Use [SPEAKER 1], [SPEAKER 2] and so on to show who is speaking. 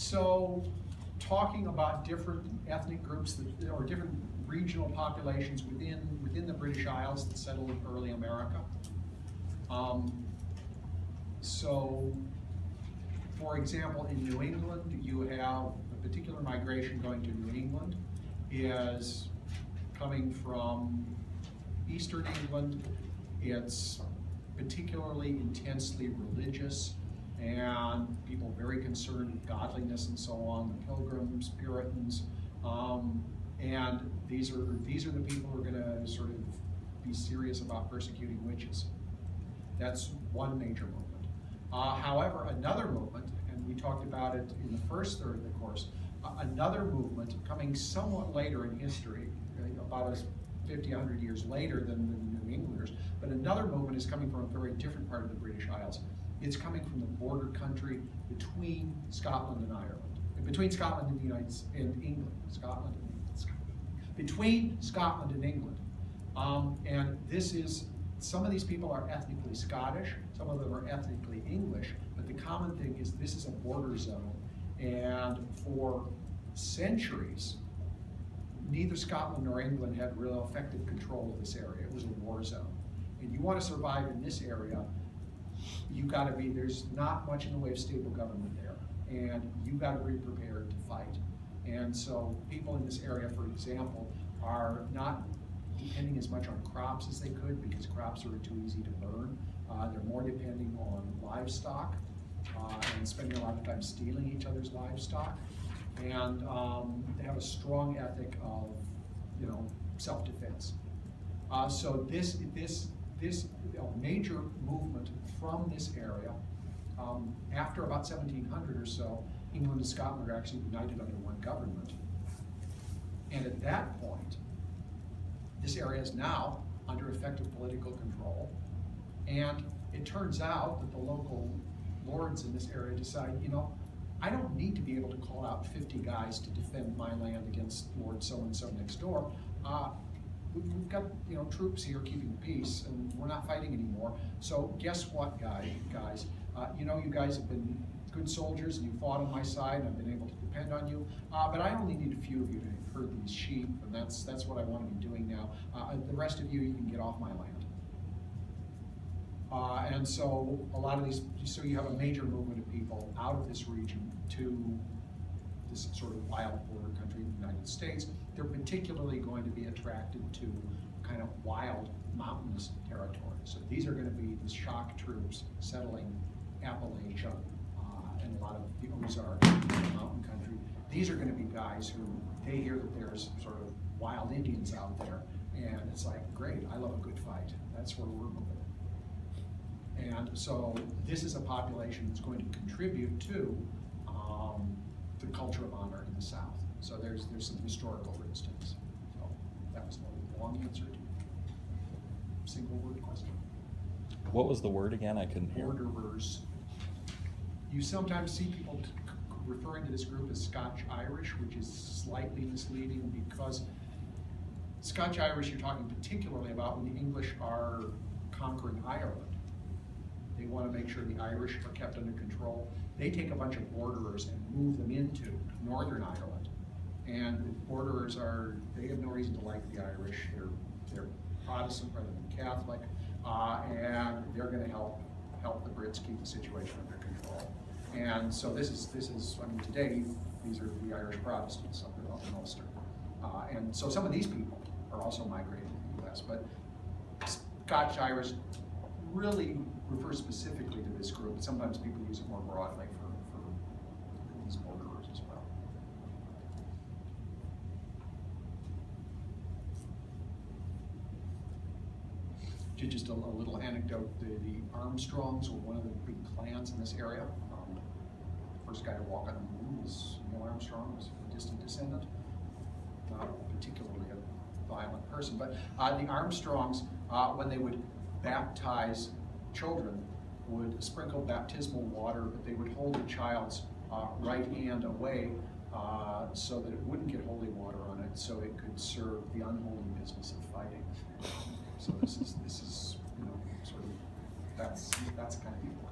[SPEAKER 1] So, talking about different ethnic groups or different regional populations within the British Isles that settled in early America. So, for example, in New England, you have a particular migration going to New England is coming from Eastern England. It's particularly intensely religious, and people very concerned with godliness and so on, the Pilgrims, Puritans, and these are the people who are going to sort of be serious about persecuting witches. That's one major movement. However, another movement, and we talked about it in the first third of the course, another movement coming somewhat later in history, about 50, 100 years later than the New Englanders, but another movement is coming from a very different part of the British Isles. It's coming from the border country between Scotland and Ireland, between Scotland and the England, between Scotland and England. And this is, some of these people are ethnically Scottish, some of them are ethnically English, but the common thing is this is a border zone, and for centuries, neither Scotland nor England had real effective control of this area. It was a war zone. And you want to survive in this area, you got to be, there's not much in the way of stable government there, and you got to be prepared to fight. And so people in this area, for example, are not depending as much on crops as they could because crops are too easy to burn. They're more depending on livestock and spending a lot of time stealing each other's livestock. And they have a strong ethic of, self-defense. So this major movement from this area, after about 1700 or so, England and Scotland are actually united under one government. And at that point, this area is now under effective political control. And it turns out that the local lords in this area decide, I don't need to be able to call out 50 guys to defend my land against Lord so-and-so next door. We've got troops here keeping peace, and we're not fighting anymore. So guess what, guys? You guys have been good soldiers, and you fought on my side, and I've been able to depend on you. But I only need a few of you to herd these sheep, and that's what I want to be doing now. The rest of you can get off my land. And so a lot of these, so you have a major movement of people out of this region to this sort of wild border country in the United States. They're particularly going to be attracted to kind of wild mountainous territory. So these are going to be the shock troops settling Appalachia and a lot of the Ozark mountain country. These are going to be guys who, they hear that there's sort of wild Indians out there, and it's like, great, I love a good fight. That's where we're moving. And so this is a population that's going to contribute to the culture of honor in the South. So there's some historical instance. So that was a long answer to a single word question.
[SPEAKER 2] What was the word again? I couldn't hear.
[SPEAKER 1] Borderers. You sometimes see people referring to this group as Scotch-Irish, which is slightly misleading because Scotch-Irish you're talking particularly about when the English are conquering Ireland. They want to make sure the Irish are kept under control. They take a bunch of borderers and move them into Northern Ireland. And the borderers they have no reason to like the Irish. They're Protestant rather than Catholic, and they're going to help the Brits keep the situation under control. And so this is today, these are the Irish Protestants up in Ulster. And so some of these people are also migrating to the US, but Scotch-Irish really refers specifically to this group. Sometimes people use it more broadly for these borderers as well. Just a little anecdote, the Armstrongs were one of the big clans in this area. First guy to walk on the moon was Neil Armstrong, was a distant descendant. Not particularly a violent person, but the Armstrongs, when they would baptize children, would sprinkle baptismal water, but they would hold the child's right hand away so that it wouldn't get holy water on it, so it could serve the unholy business of fighting. So this is sort of that's the kind of people.